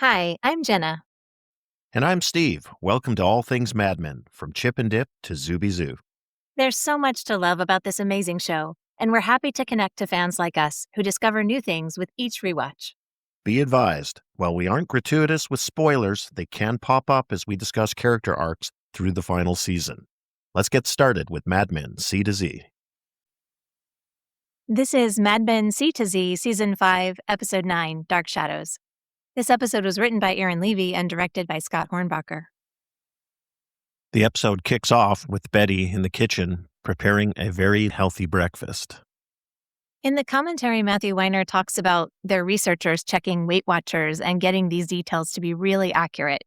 Hi, I'm Jenna. And I'm Steve. Welcome to All Things Mad Men, from Chip and Dip to Zooby Zoo. There's so much to love about this amazing show, and we're happy to connect to fans like us who discover new things with each rewatch. Be advised, while we aren't gratuitous with spoilers, they can pop up as we discuss character arcs through the final season. Let's get started with Mad Men C to Z. This is Mad Men C to Z, Season 5, Episode 9, Dark Shadows. This episode was written by Aaron Levy and directed by Scott Hornbacher. The episode kicks off with Betty in the kitchen preparing a very healthy breakfast. In the commentary, Matthew Weiner talks about their researchers checking Weight Watchers and getting these details to be really accurate.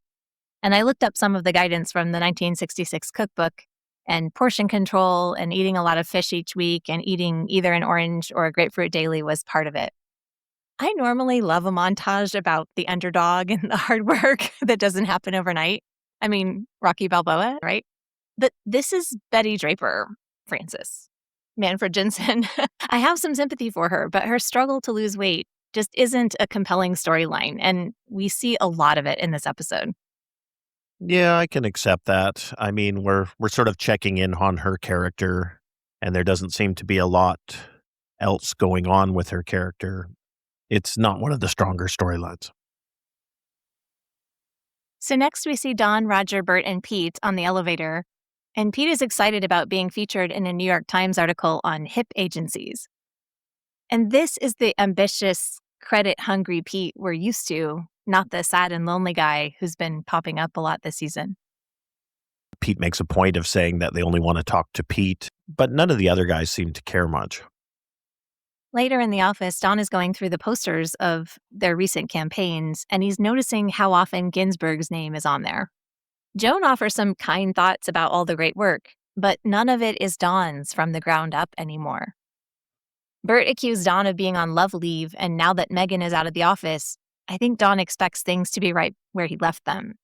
And I looked up some of the guidance from the 1966 cookbook, and portion control and eating a lot of fish each week and eating either an orange or a grapefruit daily was part of it. I normally love a montage about the underdog and the hard work that doesn't happen overnight. I mean, Rocky Balboa, right? But this is Betty Draper, Francis. Manfred Jensen. I have some sympathy for her, but her struggle to lose weight just isn't a compelling storyline, and we see a lot of it in this episode. Yeah, I can accept that. I mean, we're sort of checking in on her character, and there doesn't seem to be a lot else going on with her character. It's not one of the stronger storylines. So next we see Don, Roger, Bert, and Pete on the elevator, and Pete is excited about being featured in a New York Times article on hip agencies. And this is the ambitious, credit-hungry Pete we're used to, not the sad and lonely guy who's been popping up a lot this season. Pete makes a point of saying that they only want to talk to Pete, but none of the other guys seem to care much. Later in the office, Don is going through the posters of their recent campaigns, and he's noticing how often Ginsberg's name is on there. Joan offers some kind thoughts about all the great work, but none of it is Don's from the ground up anymore. Bert accused Don of being on love leave, and now that Megan is out of the office, I think Don expects things to be right where he left them.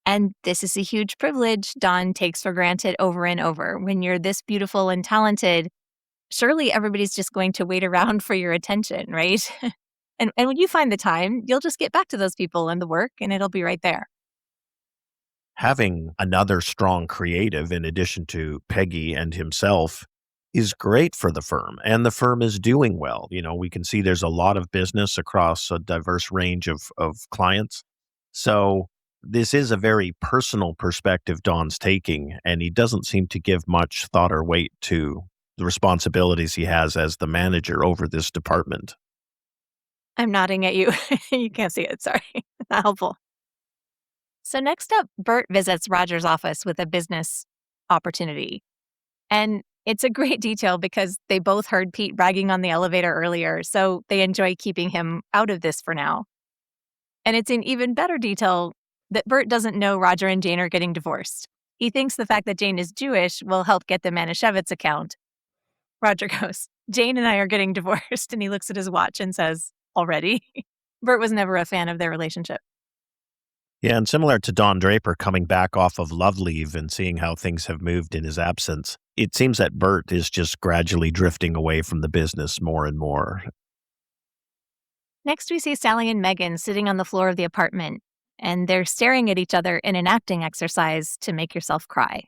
And this is a huge privilege Don takes for granted over and over. When you're this beautiful and talented, surely everybody's just going to wait around for your attention, right? and when you find the time, you'll just get back to those people and the work, and it'll be right there. Having another strong creative in addition to Peggy and himself is great for the firm, and the firm is doing well. You know, we can see there's a lot of business across a diverse range of clients. So this is a very personal perspective Don's taking, and he doesn't seem to give much thought or weight to the responsibilities he has as the manager over this department. I'm nodding at you. You can't see it. Sorry. Not helpful. So next up, Bert visits Roger's office with a business opportunity. And it's a great detail because they both heard Pete bragging on the elevator earlier, so they enjoy keeping him out of this for now. And it's an even better detail that Bert doesn't know Roger and Jane are getting divorced. He thinks the fact that Jane is Jewish will help get the Manischewitz account. Roger goes, "Jane and I are getting divorced," and he looks at his watch and says, "Already?" Bert was never a fan of their relationship. Yeah, and similar to Don Draper coming back off of love leave and seeing how things have moved in his absence, it seems that Bert is just gradually drifting away from the business more and more. Next, we see Sally and Megan sitting on the floor of the apartment, and they're staring at each other in an acting exercise to make yourself cry.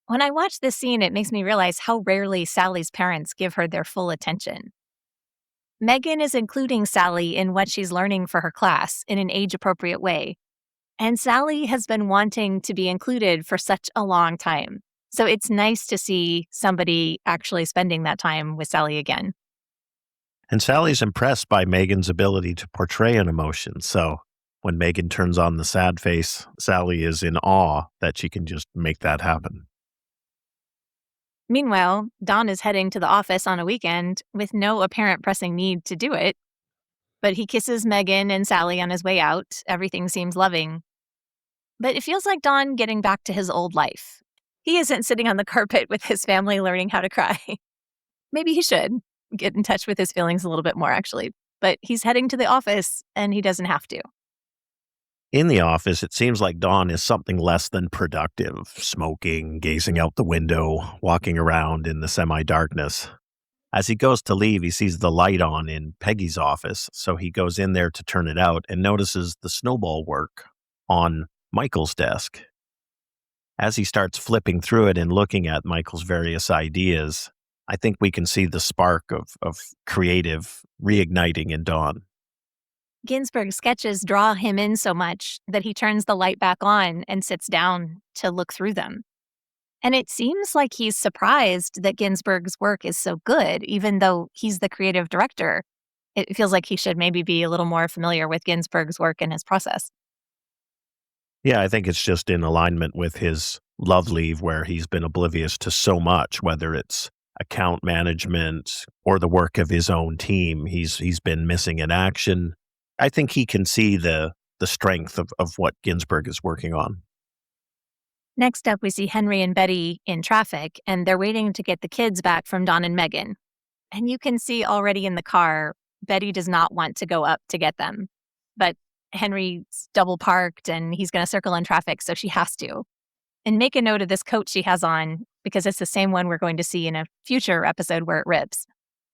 When I watch this scene, it makes me realize how rarely Sally's parents give her their full attention. Megan is including Sally in what she's learning for her class in an age-appropriate way, and Sally has been wanting to be included for such a long time. So it's nice to see somebody actually spending that time with Sally again. And Sally's impressed by Megan's ability to portray an emotion. So when Megan turns on the sad face, Sally is in awe that she can just make that happen. Meanwhile, Don is heading to the office on a weekend with no apparent pressing need to do it. But he kisses Megan and Sally on his way out. Everything seems loving. But it feels like Don getting back to his old life. He isn't sitting on the carpet with his family learning how to cry. Maybe he should get in touch with his feelings a little bit more, actually. But he's heading to the office, and he doesn't have to. In the office, it seems like Don is something less than productive, smoking, gazing out the window, walking around in the semi-darkness. As he goes to leave, he sees the light on in Peggy's office, so he goes in there to turn it out and notices the snowball work on Michael's desk. As he starts flipping through it and looking at Michael's various ideas, I think we can see the spark of creative reigniting in Dawn. Ginsberg's sketches draw him in so much that he turns the light back on and sits down to look through them. And it seems like he's surprised that Ginsberg's work is so good, even though he's the creative director. It feels like he should maybe be a little more familiar with Ginsberg's work and his process. Yeah, I think it's just in alignment with his love leave where he's been oblivious to so much, whether it's account management or the work of his own team. He's been missing in action. I think he can see the strength of what Ginsberg is working on. Next up, we see Henry and Betty in traffic, and they're waiting to get the kids back from Don and Megan. And you can see already in the car, Betty does not want to go up to get them. But Henry's double parked and he's going to circle in traffic, so she has to. And make a note of this coat she has on because it's the same one we're going to see in a future episode where it rips.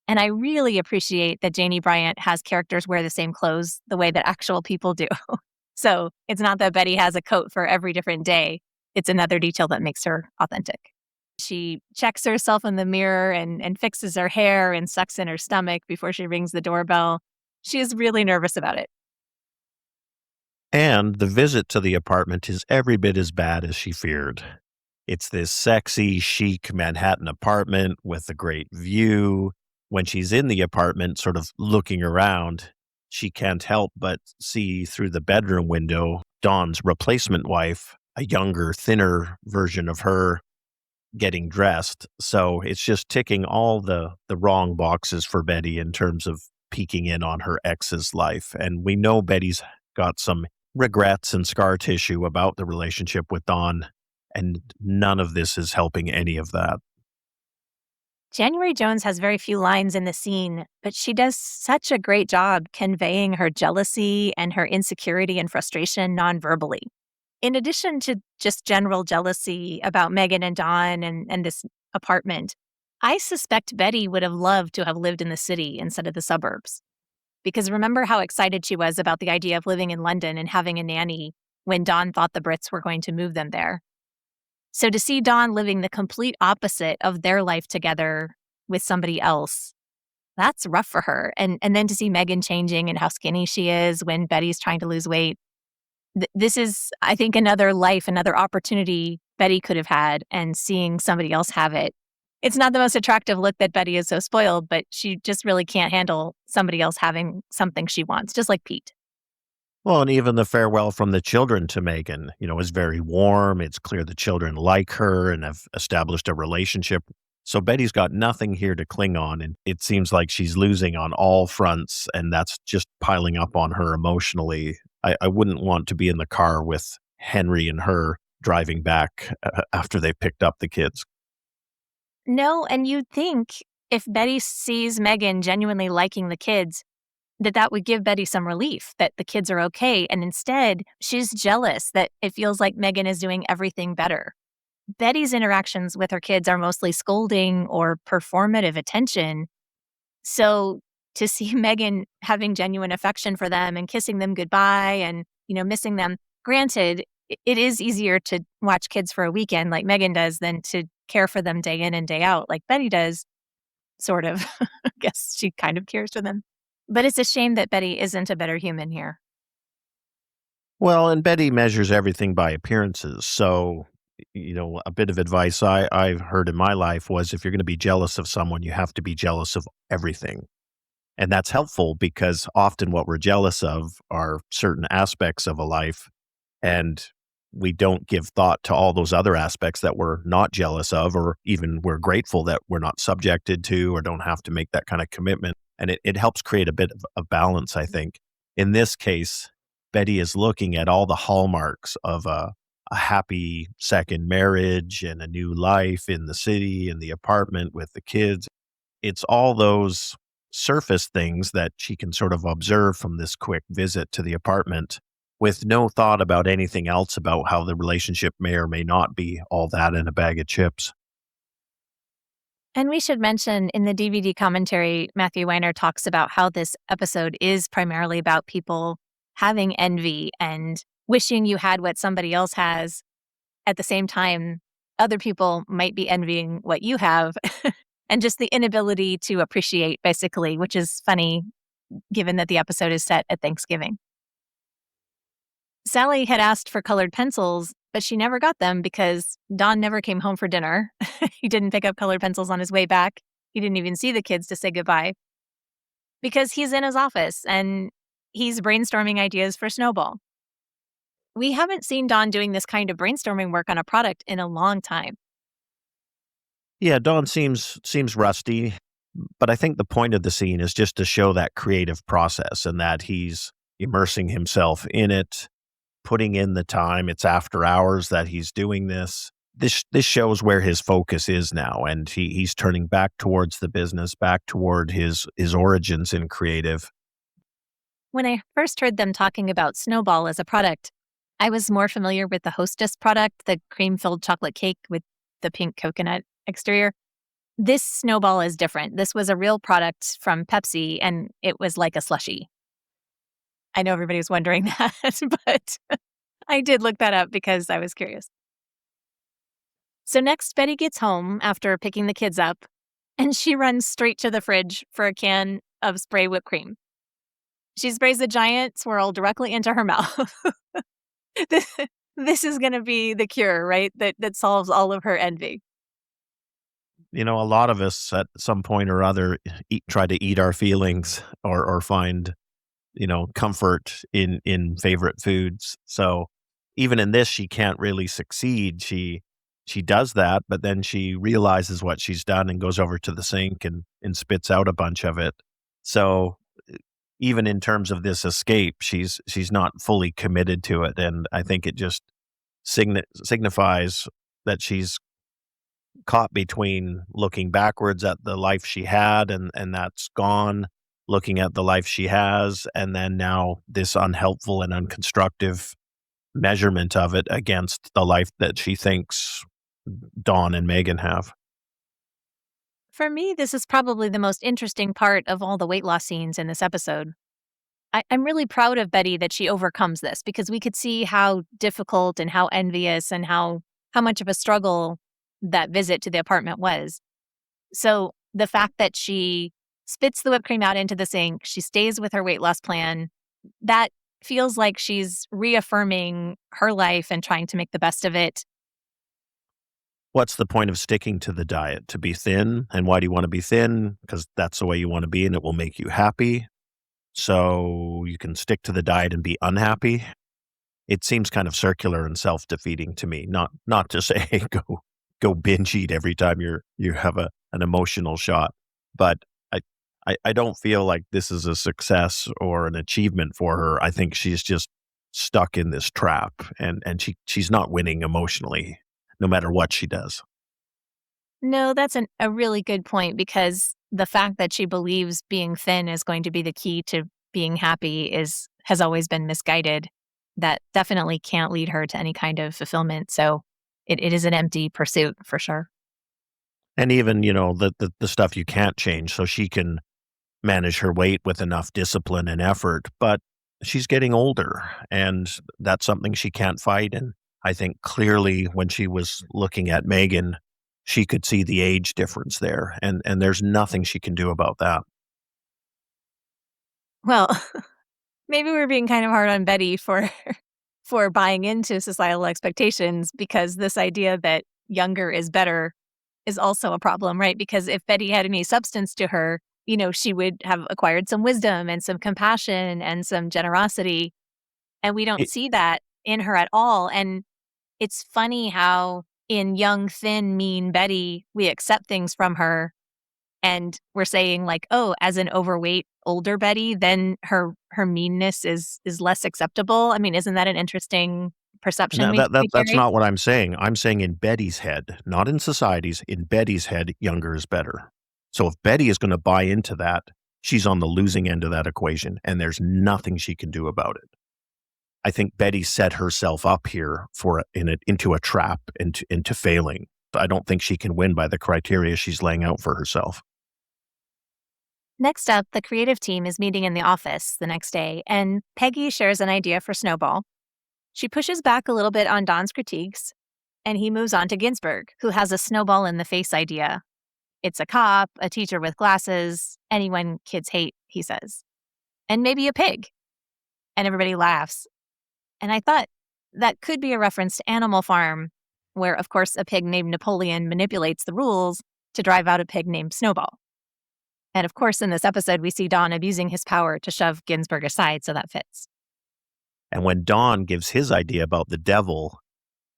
And I really appreciate that Janie Bryant has characters wear the same clothes the way that actual people do. So it's not that Betty has a coat for every different day. It's another detail that makes her authentic. She checks herself in the mirror and fixes her hair and sucks in her stomach before she rings the doorbell. She is really nervous about it. And the visit to the apartment is every bit as bad as she feared. It's this sexy, chic Manhattan apartment with a great view. When she's in the apartment, sort of looking around, she can't help but see through the bedroom window Dawn's replacement wife, a younger, thinner version of her, getting dressed. So it's just ticking all the wrong boxes for Betty in terms of peeking in on her ex's life. And we know Betty's got some regrets and scar tissue about the relationship with Dawn, and none of this is helping any of that. January Jones has very few lines in the scene, but she does such a great job conveying her jealousy and her insecurity and frustration non-verbally. In addition to just general jealousy about Megan and Dawn and this apartment, I suspect Betty would have loved to have lived in the city instead of the suburbs. Because remember how excited she was about the idea of living in London and having a nanny when Dawn thought the Brits were going to move them there. So to see Dawn living the complete opposite of their life together with somebody else, that's rough for her. And then to see Megan changing and how skinny she is when Betty's trying to lose weight. This is, I think, another life, another opportunity Betty could have had, and seeing somebody else have it. It's not the most attractive look that Betty is so spoiled, but she just really can't handle somebody else having something she wants, just like Pete. Well, and even the farewell from the children to Megan, is very warm. It's clear the children like her and have established a relationship. So Betty's got nothing here to cling on, and it seems like she's losing on all fronts, and that's just piling up on her emotionally. I wouldn't want to be in the car with Henry and her driving back after they picked up the kids. No, and you'd think if Betty sees Megan genuinely liking the kids, that would give Betty some relief, that the kids are okay. And instead, she's jealous that it feels like Megan is doing everything better. Betty's interactions with her kids are mostly scolding or performative attention. So to see Megan having genuine affection for them and kissing them goodbye and, missing them, granted, it is easier to watch kids for a weekend like Megan does than to care for them day in and day out like Betty does, sort of. I guess she kind of cares for them. But it's a shame that Betty isn't a better human here. Well, and Betty measures everything by appearances. So, a bit of advice I've heard in my life was if you're going to be jealous of someone, you have to be jealous of everything. And that's helpful because often what we're jealous of are certain aspects of a life, and we don't give thought to all those other aspects that we're not jealous of, or even we're grateful that we're not subjected to or don't have to make that kind of commitment. And it helps create a bit of balance, I think. In this case, Betty is looking at all the hallmarks of a happy second marriage and a new life in the city, in the apartment with the kids. It's all those surface things that she can sort of observe from this quick visit to the apartment with no thought about anything else about how the relationship may or may not be all that in a bag of chips. And we should mention in the DVD commentary, Matthew Weiner talks about how this episode is primarily about people having envy and wishing you had what somebody else has. At the same time, other people might be envying what you have and just the inability to appreciate, basically, which is funny given that the episode is set at Thanksgiving. Sally had asked for colored pencils, but she never got them because Don never came home for dinner. He didn't pick up colored pencils on his way back. He didn't even see the kids to say goodbye because he's in his office and he's brainstorming ideas for Sno Ball. We haven't seen Don doing this kind of brainstorming work on a product in a long time. Yeah, Dawn seems rusty, but I think the point of the scene is just to show that creative process and that he's immersing himself in it, putting in the time. It's after hours that he's doing this. This shows where his focus is now, and he's turning back towards the business, back toward his origins in creative. When I first heard them talking about Sno Ball as a product, I was more familiar with the Hostess product, the cream-filled chocolate cake with the pink coconut exterior. This Sno Ball is different. This was a real product from Pepsi, and it was like a slushie. I know everybody was wondering that, but I did look that up because I was curious. So next, Betty gets home after picking the kids up, and she runs straight to the fridge for a can of spray whipped cream. She sprays a giant swirl directly into her mouth. This is going to be the cure, right? That solves all of her envy. You know, a lot of us at some point or other try to eat our feelings or find, comfort in favorite foods. So even in this, she can't really succeed. She does that, but then she realizes what she's done and goes over to the sink and spits out a bunch of it. So even in terms of this escape, she's not fully committed to it, and I think it just signifies that she's caught between looking backwards at the life she had and that's gone, looking at the life she has, and then now this unhelpful and unconstructive measurement of it against the life that she thinks Dawn and Megan have. For me, this is probably the most interesting part of all the weight loss scenes in this episode. I'm really proud of Betty that she overcomes this because we could see how difficult and how envious and how much of a struggle that visit to the apartment was. So the fact that she spits the whipped cream out into the sink, she stays with her weight loss plan, that feels like she's reaffirming her life and trying to make the best of it. What's the point of sticking to the diet? To be thin? And why do you want to be thin? Because that's the way you want to be and it will make you happy. So you can stick to the diet and be unhappy. It seems kind of circular and self-defeating to me. Not to say go binge eat every time you have an emotional shot, but I don't feel like this is a success or an achievement for her. I think she's just stuck in this trap, and she's not winning emotionally, no matter what she does. No, that's a really good point because the fact that she believes being thin is going to be the key to being happy has always been misguided. That definitely can't lead her to any kind of fulfillment. So it is an empty pursuit for sure. And even, the stuff you can't change, so she can manage her weight with enough discipline and effort, but she's getting older and that's something she can't fight. And I think clearly when she was looking at Megan, she could see the age difference there, and there's nothing she can do about that. Well, maybe we're being kind of hard on Betty for for buying into societal expectations because this idea that younger is better is also a problem, right? Because if Betty had any substance to her, she would have acquired some wisdom and some compassion and some generosity. And we don't It see that in her at all. And it's funny how in young, thin, mean Betty, we accept things from her. And we're saying like, oh, as an overweight older Betty, then her meanness is less acceptable. I mean, isn't that an interesting perception No, we that's carry? not what I'm saying. I'm saying in Betty's head, not in society's. In Betty's head, younger is better. So if Betty is going to buy into that, she's on the losing end of that equation, and there's nothing she can do about it. I think Betty set herself up here into a trap, into failing. I don't think she can win by the criteria she's laying out for herself. Next up, the creative team is meeting in the office the next day, and Peggy shares an idea for Sno Ball. She pushes back a little bit on Don's critiques, and he moves on to Ginsberg, who has a snowball in the face idea. It's a cop, a teacher with glasses, anyone kids hate, he says, and maybe a pig. And everybody laughs. And I thought that could be a reference to Animal Farm, where, of course, a pig named Napoleon manipulates the rules to drive out a pig named Snowball. And of course, in this episode, we see Don abusing his power to shove Ginsberg aside, so that fits. And when Don gives his idea about the devil,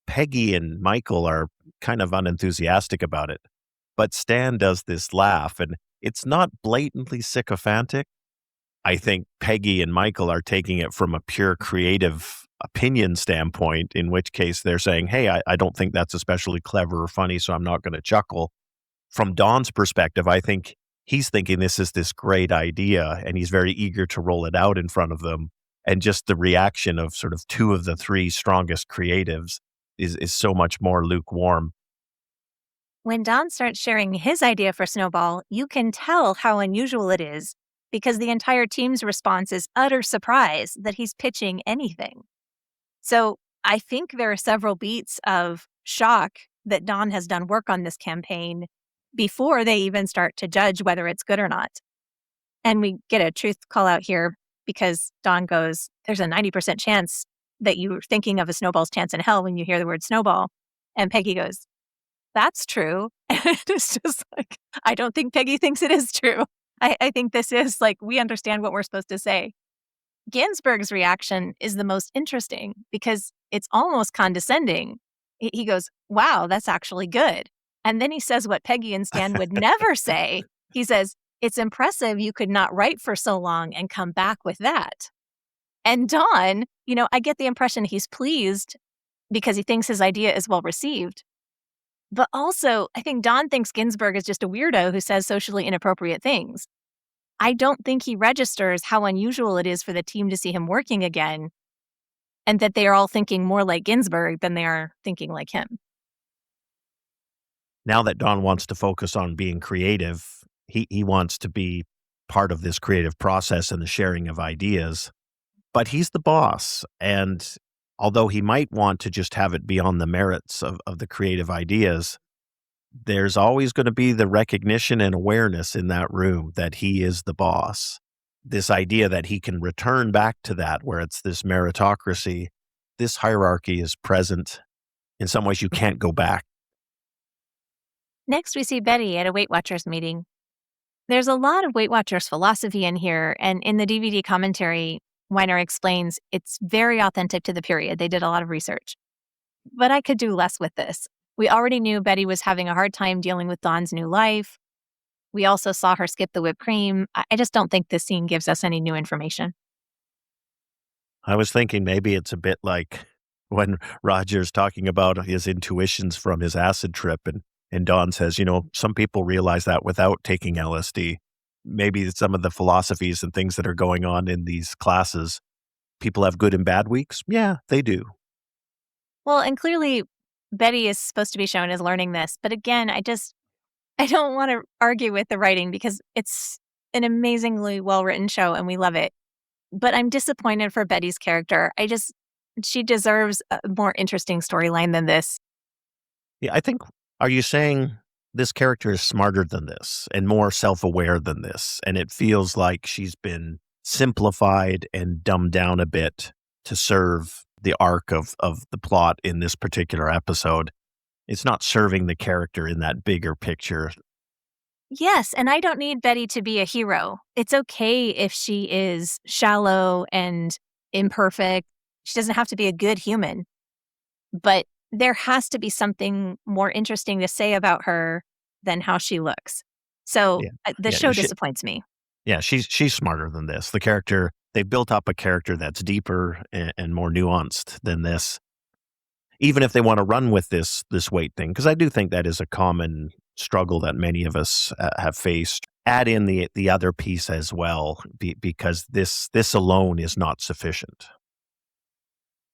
Peggy and Michael are kind of unenthusiastic about it. But Stan does this laugh, and it's not blatantly sycophantic. I think Peggy and Michael are taking it from a pure creative opinion standpoint, in which case they're saying, hey, I don't think that's especially clever or funny, so I'm not going to chuckle. From Don's perspective, I think he's thinking this is this great idea, and he's very eager to roll it out in front of them. And just the reaction of sort of two of the three strongest creatives is so much more lukewarm. When Don starts sharing his idea for Snowball, you can tell how unusual it is because the entire team's response is utter surprise that he's pitching anything. So I think there are several beats of shock that Don has done work on this campaign before they even start to judge whether it's good or not. And we get a truth call out here because Don goes, there's a 90% chance that you're thinking of a snowball's chance in hell when you hear the word snowball. And Peggy goes, that's true. And it's just like, I don't think Peggy thinks it is true. I think this is like, we understand what we're supposed to say. Ginsberg's reaction is the most interesting because it's almost condescending. He goes, wow, that's actually good. And then he says what Peggy and Stan would never say. He says, it's impressive you could not write for so long and come back with that. And Don, I get the impression he's pleased because he thinks his idea is well received. But also, I think Don thinks Ginsberg is just a weirdo who says socially inappropriate things. I don't think he registers how unusual it is for the team to see him working again, and that they are all thinking more like Ginsberg than they are thinking like him. Now that Don wants to focus on being creative, he wants to be part of this creative process and the sharing of ideas. But he's the boss, and although he might want to just have it be on the merits of the creative ideas, there's always going to be the recognition and awareness in that room that he is the boss. This idea that he can return back to that, where it's this meritocracy, this hierarchy is present. In some ways, you can't go back. Next, we see Betty at a Weight Watchers meeting. There's a lot of Weight Watchers philosophy in here, and in the DVD commentary, Weiner explains it's very authentic to the period. They did a lot of research. But I could do less with this. We already knew Betty was having a hard time dealing with Don's new life. We also saw her skip the whipped cream. I just don't think this scene gives us any new information. I was thinking maybe it's a bit like when Roger's talking about his intuitions from his acid trip, and Don says, some people realize that without taking LSD. Maybe some of the philosophies and things that are going on in these classes, people have good and bad weeks. Yeah, they do. Well, and clearly Betty is supposed to be shown as learning this. But again, I don't want to argue with the writing because it's an amazingly well-written show and we love it. But I'm disappointed for Betty's character. She deserves a more interesting storyline than this. Yeah, are you saying this character is smarter than this and more self-aware than this? And it feels like she's been simplified and dumbed down a bit to serve the arc of the plot in this particular episode. It's not serving the character in that bigger picture. Yes, and I don't need Betty to be a hero. It's okay if she is shallow and imperfect. She doesn't have to be a good human. But there has to be something more interesting to say about her than how she looks. So the show disappoints me. Yeah, she's smarter than this. The character, they built up a character that's deeper and more nuanced than this. Even if they want to run with this weight thing, because I do think that is a common struggle that many of us have faced. Add in the other piece as well, because this alone is not sufficient.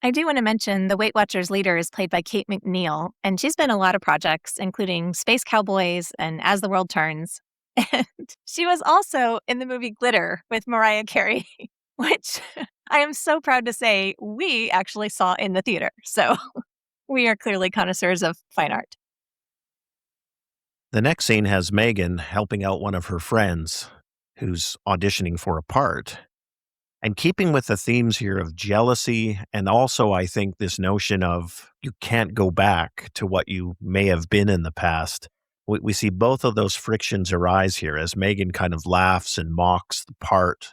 I do want to mention the Weight Watchers leader is played by Kate McNeil, and she's been in a lot of projects, including Space Cowboys and As the World Turns. And she was also in the movie Glitter with Mariah Carey, which I am so proud to say we actually saw in the theater. So we are clearly connoisseurs of fine art. The next scene has Megan helping out one of her friends who's auditioning for a part. And keeping with the themes here of jealousy, and also I think this notion of you can't go back to what you may have been in the past. We see both of those frictions arise here as Megan kind of laughs and mocks the part.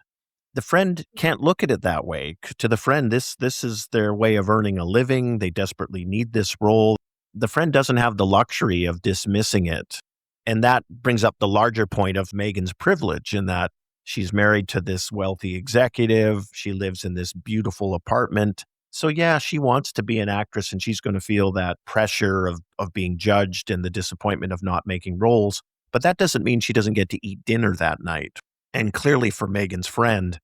The friend can't look at it that way. To the friend, this is their way of earning a living. They desperately need this role. The friend doesn't have the luxury of dismissing it. And that brings up the larger point of Megan's privilege in that she's married to this wealthy executive. She lives in this beautiful apartment. So yeah, she wants to be an actress and she's going to feel that pressure of being judged and the disappointment of not making roles. But that doesn't mean she doesn't get to eat dinner that night. And clearly for Megan's friend,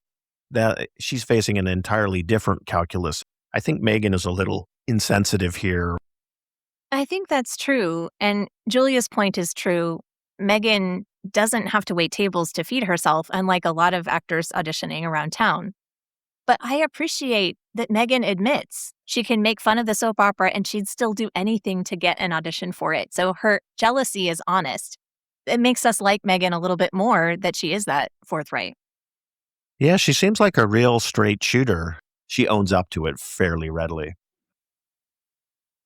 that she's facing an entirely different calculus. I think Megan is a little insensitive here. I think that's true. And Julia's point is true. Megan doesn't have to wait tables to feed herself, unlike a lot of actors auditioning around town. But I appreciate that Megan admits she can make fun of the soap opera and she'd still do anything to get an audition for it. So her jealousy is honest. It makes us like Megan a little bit more that she is that forthright. Yeah, she seems like a real straight shooter. She owns up to it fairly readily.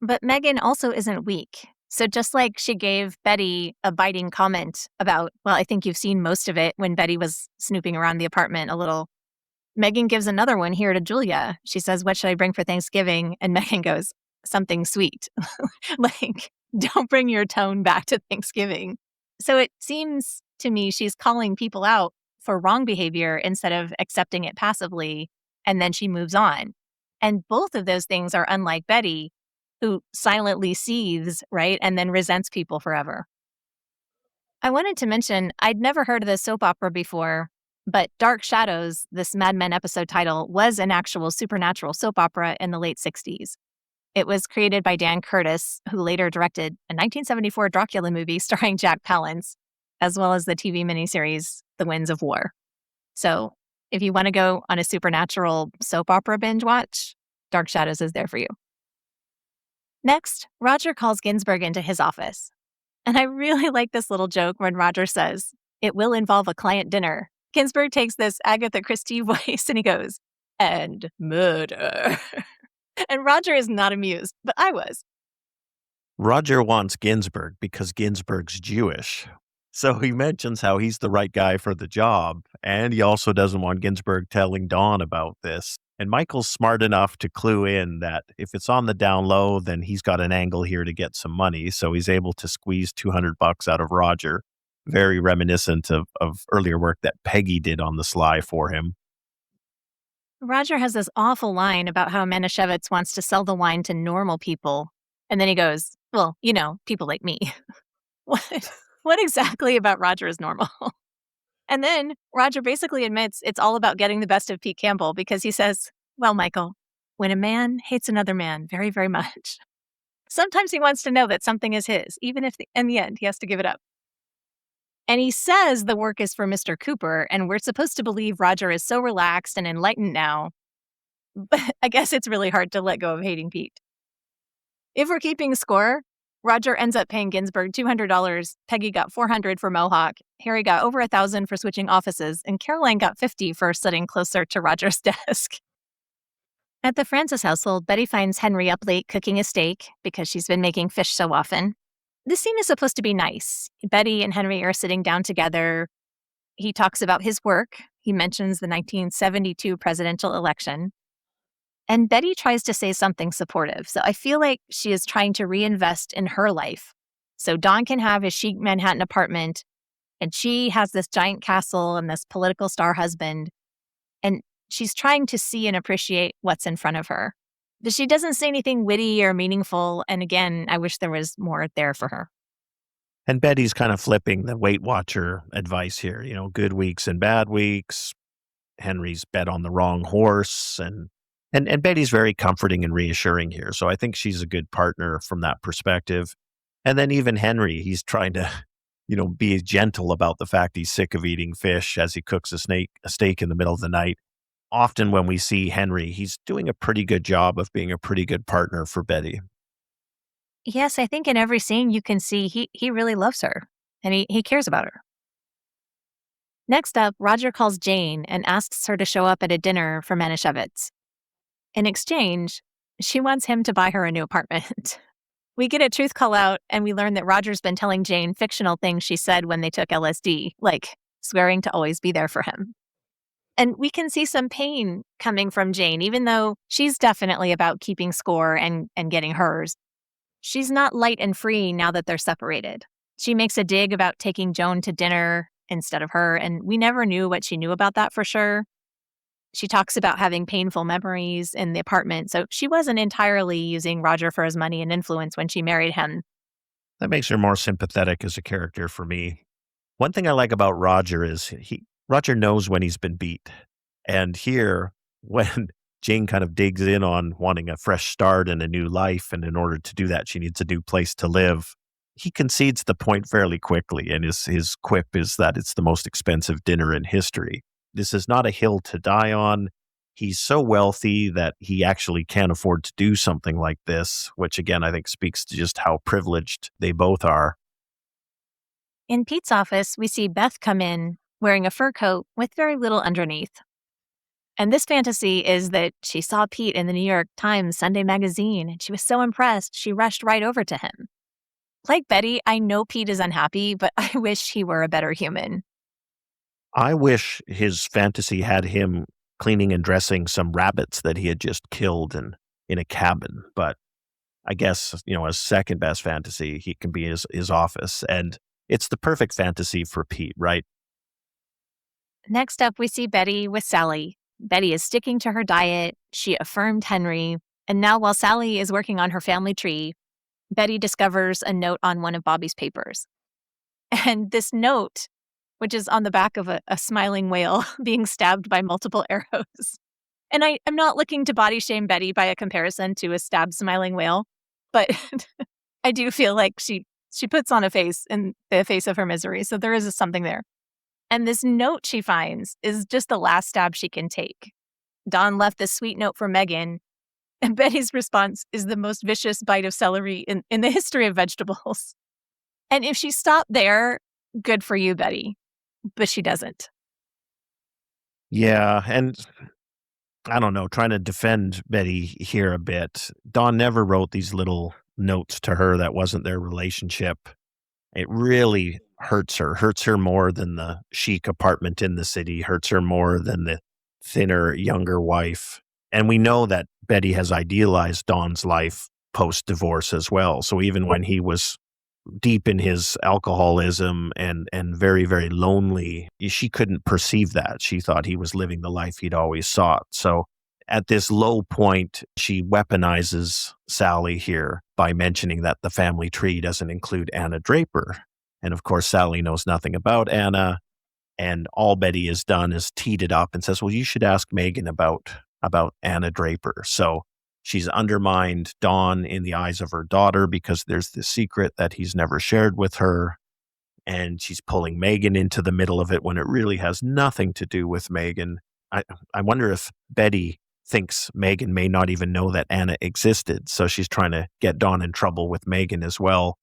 But Megan also isn't weak. So just like she gave Betty a biting comment about, well, I think you've seen most of it when Betty was snooping around the apartment a little. Megan gives another one here to Julia. She says, "What should I bring for Thanksgiving?" And Megan goes, "Something sweet." Like, don't bring your tone back to Thanksgiving. So it seems to me she's calling people out for wrong behavior instead of accepting it passively. And then she moves on. And both of those things are unlike Betty, who silently seethes, right? And then resents people forever. I wanted to mention, I'd never heard of this soap opera before, but Dark Shadows, this Mad Men episode title, was an actual supernatural soap opera in the late 60s. It was created by Dan Curtis, who later directed a 1974 Dracula movie starring Jack Palance, as well as the TV miniseries The Winds of War. So if you want to go on a supernatural soap opera binge watch, Dark Shadows is there for you. Next, Roger calls Ginsberg into his office. And I really like this little joke when Roger says, "It will involve a client dinner." Ginsberg takes this Agatha Christie voice and he goes, "And murder." And Roger is not amused, but I was. Roger wants Ginsberg because Ginsberg's Jewish. So he mentions how he's the right guy for the job, and he also doesn't want Ginsberg telling Dawn about this. And Michael's smart enough to clue in that if it's on the down low, then he's got an angle here to get some money. So he's able to squeeze $200 out of Roger. Very reminiscent of earlier work that Peggy did on the sly for him. Roger has this awful line about how Manischewitz wants to sell the wine to normal people. And then he goes, "Well, people like me." What exactly about Roger is normal? And then Roger basically admits it's all about getting the best of Pete Campbell because he says, "Well, Michael, when a man hates another man very, very much, sometimes he wants to know that something is his, even if in the end he has to give it up." And he says the work is for Mr. Cooper, and we're supposed to believe Roger is so relaxed and enlightened now. But I guess it's really hard to let go of hating Pete. If we're keeping score, Roger ends up paying Ginsberg $200, Peggy got $400 for Mohawk, Harry got over $1,000 for switching offices, and Caroline got $50 for sitting closer to Roger's desk. At the Francis household, Betty finds Henry up late cooking a steak because she's been making fish so often. This scene is supposed to be nice. Betty and Henry are sitting down together. He talks about his work. He mentions the 1972 presidential election. And Betty tries to say something supportive. So I feel like she is trying to reinvest in her life. So Don can have his chic Manhattan apartment, and she has this giant castle and this political star husband. And she's trying to see and appreciate what's in front of her. But she doesn't say anything witty or meaningful. And again, I wish there was more there for her. And Betty's kind of flipping the Weight Watcher advice here, good weeks and bad weeks. Henry's bet on the wrong horse, and And Betty's very comforting and reassuring here. So I think she's a good partner from that perspective. And then even Henry, he's trying to, be gentle about the fact he's sick of eating fish as he cooks a steak in the middle of the night. Often when we see Henry, he's doing a pretty good job of being a pretty good partner for Betty. Yes, I think in every scene you can see he really loves her and he cares about her. Next up, Roger calls Jane and asks her to show up at a dinner for Manischewitz. In exchange, she wants him to buy her a new apartment. We get a truth call out and we learn that Roger's been telling Jane fictional things she said when they took LSD, like swearing to always be there for him. And we can see some pain coming from Jane, even though she's definitely about keeping score and getting hers. She's not light and free now that they're separated. She makes a dig about taking Joan to dinner instead of her, and we never knew what she knew about that for sure. She talks about having painful memories in the apartment, so she wasn't entirely using Roger for his money and influence when she married him. That makes her more sympathetic as a character for me. One thing I like about Roger is Roger knows when he's been beat. And here, when Jane kind of digs in on wanting a fresh start and a new life, and in order to do that, she needs a new place to live, he concedes the point fairly quickly. And his quip is that it's the most expensive dinner in history. This is not a hill to die on. He's so wealthy that he actually can afford to do something like this, which again, I think speaks to just how privileged they both are. In Pete's office, we see Beth come in wearing a fur coat with very little underneath. And this fantasy is that she saw Pete in the New York Times Sunday magazine and she was so impressed she rushed right over to him. Like Betty, I know Pete is unhappy, but I wish he were a better human. I wish his fantasy had him cleaning and dressing some rabbits that he had just killed in a cabin. But I guess, as second best fantasy, he can be his office. And it's the perfect fantasy for Pete, right? Next up, we see Betty with Sally. Betty is sticking to her diet. She affirmed Henry. And now, while Sally is working on her family tree, Betty discovers a note on one of Bobby's papers. And this note, which is on the back of a smiling whale being stabbed by multiple arrows. And I'm not looking to body shame Betty by a comparison to a stabbed smiling whale, but I do feel like she puts on a face in the face of her misery. So there is something there. And this note she finds is just the last stab she can take. Dawn left this sweet note for Megan, and Betty's response is the most vicious bite of celery in the history of vegetables. And if she stopped there, good for you, Betty. But she doesn't. Yeah. And I don't know, trying to defend Betty here a bit. Dawn never wrote these little notes to her. That wasn't their relationship. It really hurts her more than the chic apartment in the city, hurts her more than the thinner, younger wife. And we know that Betty has idealized Dawn's life post-divorce as well. So even when he was deep in his alcoholism and very, very lonely, she couldn't perceive that. She thought he was living the life he'd always sought. So at this low point, she weaponizes Sally here by mentioning that the family tree doesn't include Anna Draper. And of course, Sally knows nothing about Anna. And all Betty has done is teed it up and says, well, you should ask Megan about Anna Draper. So she's undermined Dawn in the eyes of her daughter because there's this secret that he's never shared with her. And she's pulling Megan into the middle of it when it really has nothing to do with Megan. I wonder if Betty thinks Megan may not even know that Anna existed. So she's trying to get Dawn in trouble with Megan as well.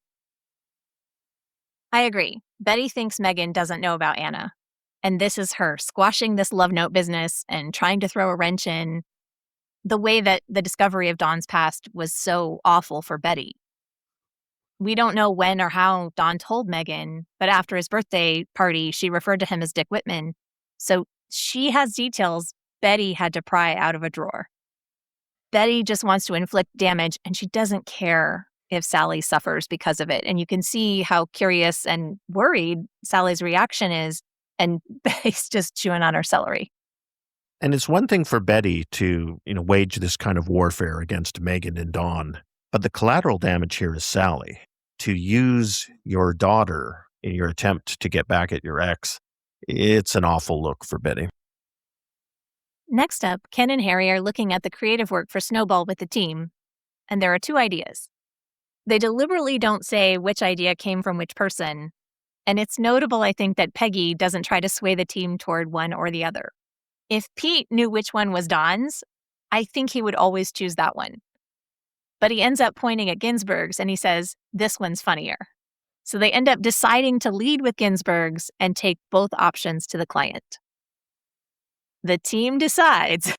I agree. Betty thinks Megan doesn't know about Anna. And this is her squashing this love note business and trying to throw a wrench in the way that the discovery of Dawn's past was so awful for Betty. We don't know when or how Dawn told Megan, but after his birthday party, she referred to him as Dick Whitman. So she has details Betty had to pry out of a drawer. Betty just wants to inflict damage, and she doesn't care if Sally suffers because of it. And you can see how curious and worried Sally's reaction is, and Betty's just chewing on her celery. And it's one thing for Betty to, wage this kind of warfare against Megan and Dawn, but the collateral damage here is Sally. To use your daughter in your attempt to get back at your ex, it's an awful look for Betty. Next up, Ken and Harry are looking at the creative work for Sno Ball with the team, and there are two ideas. They deliberately don't say which idea came from which person, and it's notable, I think, that Peggy doesn't try to sway the team toward one or the other. If Pete knew which one was Don's, I think he would always choose that one. But he ends up pointing at Ginsberg's and he says, this one's funnier. So they end up deciding to lead with Ginsberg's and take both options to the client. The team decides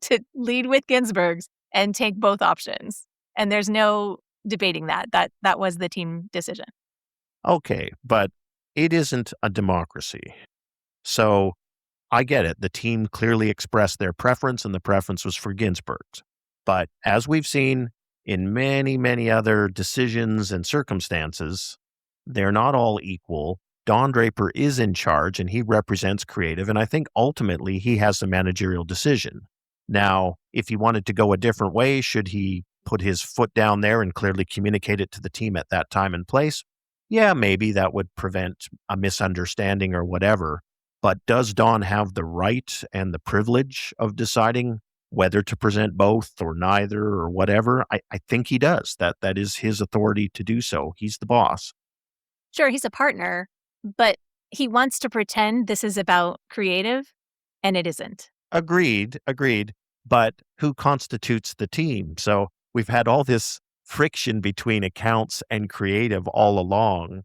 to lead with Ginsberg's and take both options. And there's no debating that. That was the team decision. Okay, but it isn't a democracy. So I get it. The team clearly expressed their preference, and the preference was for Ginsburg's. But as we've seen in many, many other decisions and circumstances, they're not all equal. Don Draper is in charge, and he represents creative, and I think ultimately he has the managerial decision. Now, if he wanted to go a different way, should he put his foot down there and clearly communicate it to the team at that time and place? Yeah, maybe that would prevent a misunderstanding or whatever. But does Don have the right and the privilege of deciding whether to present both or neither or whatever? I think he does. That is his authority to do so. He's the boss. Sure, he's a partner, but he wants to pretend this is about creative, and it isn't. Agreed. But who constitutes the team? So we've had all this friction between accounts and creative all along,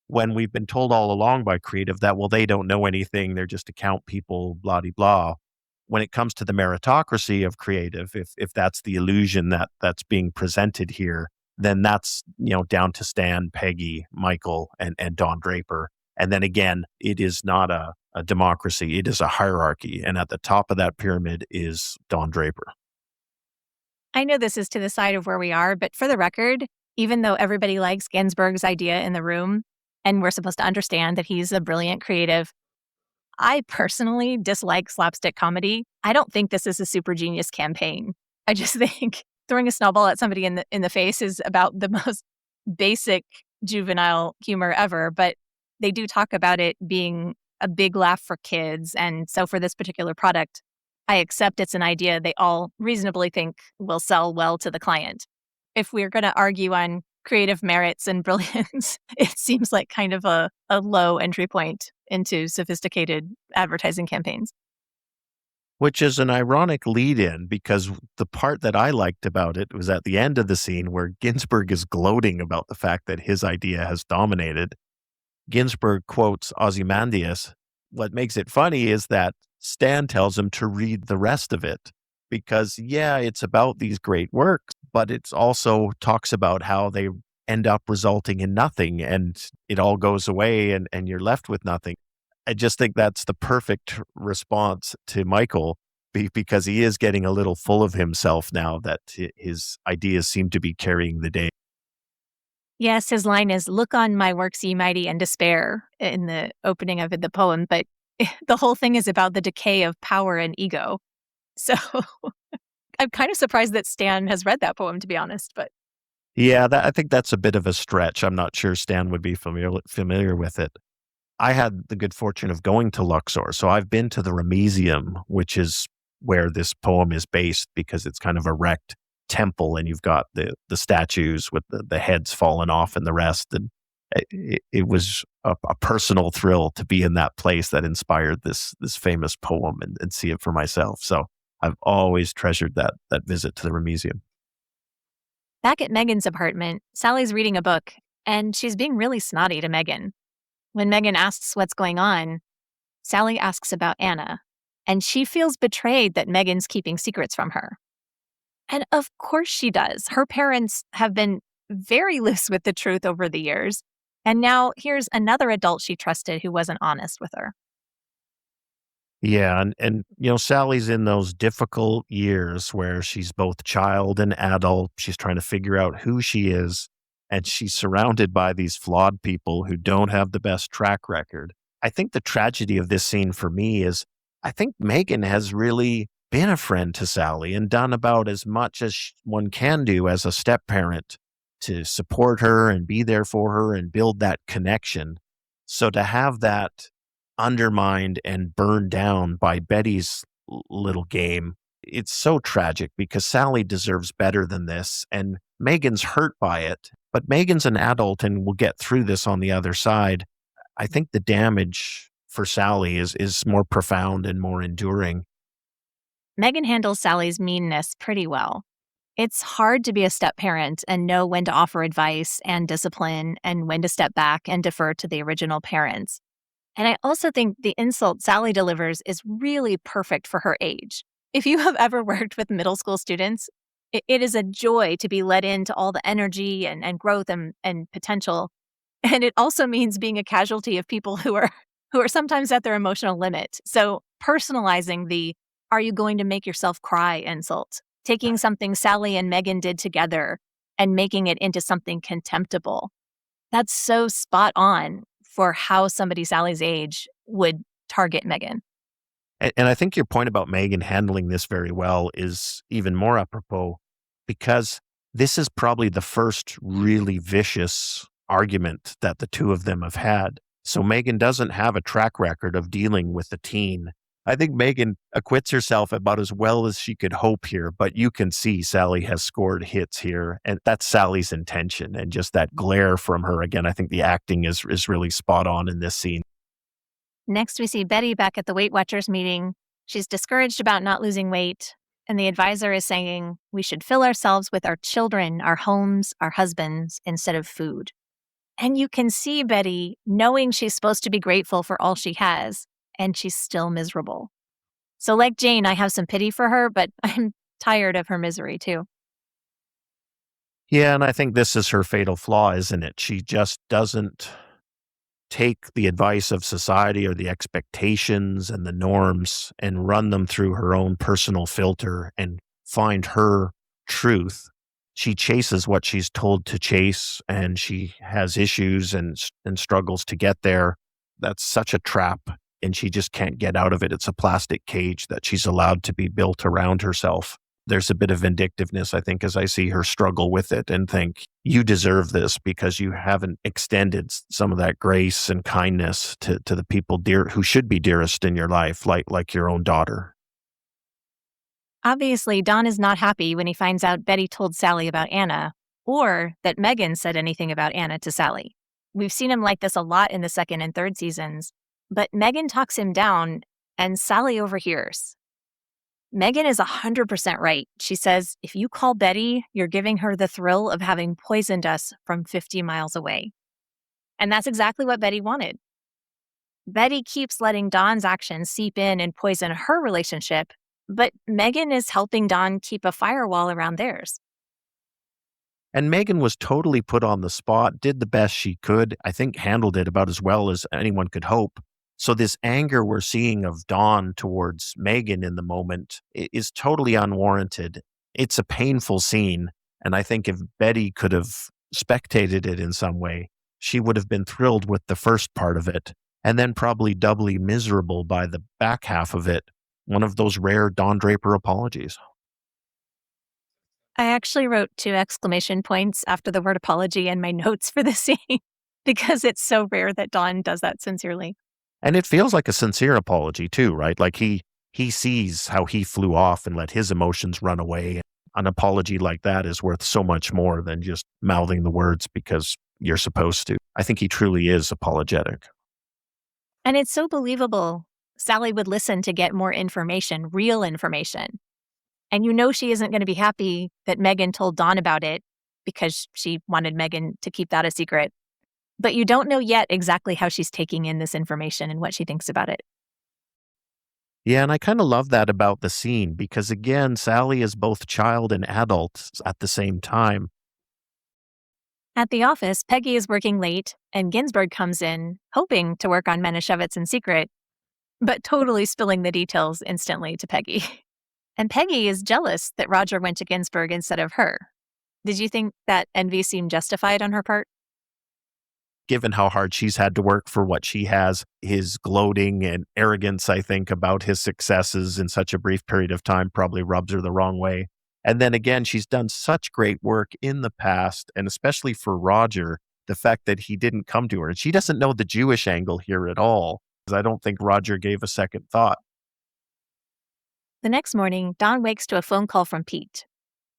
when we've been told all along by creative that, well, they don't know anything, they're just account people, blah, de blah. When it comes to the meritocracy of creative, if that's the illusion that's being presented here, then that's, down to Stan, Peggy, Michael, and Don Draper. And then again, it is not a democracy, it is a hierarchy. And at the top of that pyramid is Don Draper. I know this is to the side of where we are, but for the record, even though everybody likes Ginsberg's idea in the room, and we're supposed to understand that he's a brilliant creative, I personally dislike slapstick comedy. I don't think this is a super genius campaign. I just think throwing a snowball at somebody in the face is about the most basic juvenile humor ever, but they do talk about it being a big laugh for kids. And so for this particular product, I accept it's an idea they all reasonably think will sell well to the client. If we're going to argue on creative merits and brilliance, it seems like kind of a low entry point into sophisticated advertising campaigns. Which is an ironic lead in, because the part that I liked about it was at the end of the scene where Ginsberg is gloating about the fact that his idea has dominated. Ginsberg quotes Ozymandias. What makes it funny is that Stan tells him to read the rest of it, because, yeah, it's about these great works, but it's also talks about how they end up resulting in nothing and it all goes away and you're left with nothing. I just think that's the perfect response to Michael, because he is getting a little full of himself now that his ideas seem to be carrying the day. Yes, his line is, "Look on my works, ye mighty, and despair," in the opening of the poem, but the whole thing is about the decay of power and ego. So I'm kind of surprised that Stan has read that poem, to be honest, but Yeah, I think that's a bit of a stretch. I'm not sure Stan would be familiar with it. I had the good fortune of going to Luxor, so I've been to the Ramesium, which is where this poem is based, because it's kind of a wrecked temple, and you've got the statues with the heads falling off and the rest. And it was a personal thrill to be in that place that inspired this famous poem and see it for myself. So I've always treasured that visit to the Ramesium. back at Megan's apartment, Sally's reading a book, and she's being really snotty to Megan. When Megan asks what's going on, Sally asks about Anna, and she feels betrayed that Megan's keeping secrets from her. And of course she does. Her parents have been very loose with the truth over the years, and now here's another adult she trusted who wasn't honest with her. Yeah, and Sally's in those difficult years where she's both child and adult. She's trying to figure out who she is, and she's surrounded by these flawed people who don't have the best track record. I think the tragedy of this scene for me is I think Megan has really been a friend to Sally and done about as much as one can do as a step parent to support her and be there for her and build that connection. So to have that undermined and burned down by Betty's little game. It's so tragic because Sally deserves better than this, and Megan's hurt by it. But Megan's an adult and will get through this on the other side. I think the damage for Sally is more profound and more enduring. Megan handles Sally's meanness pretty well. It's hard to be a step parent and know when to offer advice and discipline and when to step back and defer to the original parents. And I also think the insult Sally delivers is really perfect for her age. If you have ever worked with middle school students, it is a joy to be let into all the energy and growth and potential. And it also means being a casualty of people who are sometimes at their emotional limit. So personalizing the "are you going to make yourself cry" insult, taking something Sally and Megan did together and making it into something contemptible. That's so spot on for how somebody Sally's age would target Megan. And I think your point about Megan handling this very well is even more apropos because this is probably the first really vicious argument that the two of them have had. So Megan doesn't have a track record of dealing with the teen. I think Megan acquits herself about as well as she could hope here, but you can see Sally has scored hits here, and that's Sally's intention. And just that glare from her, again, I think the acting is really spot on in this scene. Next, we see Betty back at the Weight Watchers meeting. She's discouraged about not losing weight, and the advisor is saying we should fill ourselves with our children, our homes, our husbands, instead of food. And you can see Betty knowing she's supposed to be grateful for all she has, and she's still miserable. So, like Jane, I have some pity for her, but I'm tired of her misery too. Yeah, and I think this is her fatal flaw, isn't it? She just doesn't take the advice of society or the expectations and the norms and run them through her own personal filter and find her truth. She chases what she's told to chase, and she has issues and struggles to get there. That's such a trap, and she just can't get out of it. It's a plastic cage that she's allowed to be built around herself. There's a bit of vindictiveness, I think, as I see her struggle with it and think, you deserve this because you haven't extended some of that grace and kindness to the people dear who should be dearest in your life, like your own daughter. Obviously, Don is not happy when he finds out Betty told Sally about Anna, or that Megan said anything about Anna to Sally. We've seen him like this a lot in the second and third seasons, but Megan talks him down, and Sally overhears. Megan is 100% right. She says, if you call Betty, you're giving her the thrill of having poisoned us from 50 miles away. And that's exactly what Betty wanted. Betty keeps letting Don's actions seep in and poison her relationship, but Megan is helping Don keep a firewall around theirs. And Megan was totally put on the spot, did the best she could, I think handled it about as well as anyone could hope. So this anger we're seeing of Dawn towards Megan in the moment is totally unwarranted. It's a painful scene. And I think if Betty could have spectated it in some way, she would have been thrilled with the first part of it and then probably doubly miserable by the back half of it. One of those rare Don Draper apologies. I actually wrote 2 exclamation points after the word apology in my notes for the scene because it's so rare that Don does that sincerely. And it feels like a sincere apology too, right? Like he sees how he flew off and let his emotions run away. An apology like that is worth so much more than just mouthing the words because you're supposed to. I think he truly is apologetic. And it's so believable. Sally would listen to get more information, real information. And you know she isn't going to be happy that Megan told Dawn about it because she wanted Megan to keep that a secret. But you don't know yet exactly how she's taking in this information and what she thinks about it. Yeah, and I kind of love that about the scene because, again, Sally is both child and adult at the same time. At the office, Peggy is working late, and Ginsberg comes in, hoping to work on Manischewitz in secret, but totally spilling the details instantly to Peggy. And Peggy is jealous that Roger went to Ginsberg instead of her. Did you think that envy seemed justified on her part? Given how hard she's had to work for what she has, his gloating and arrogance, I think, about his successes in such a brief period of time probably rubs her the wrong way. And then again, she's done such great work in the past, and especially for Roger, the fact that he didn't come to her. And she doesn't know the Jewish angle here at all, because I don't think Roger gave a second thought. The next morning, Don wakes to a phone call from Pete.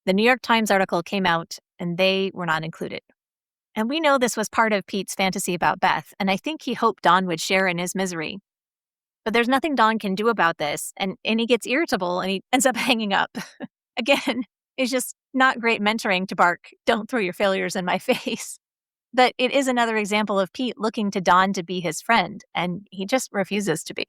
The New York Times article came out, and they were not included. And we know this was part of Pete's fantasy about Beth, and I think he hoped Don would share in his misery. But there's nothing Don can do about this, and he gets irritable and he ends up hanging up. Again, it's just not great mentoring to bark, "Don't throw your failures in my face." But it is another example of Pete looking to Don to be his friend, and he just refuses to be.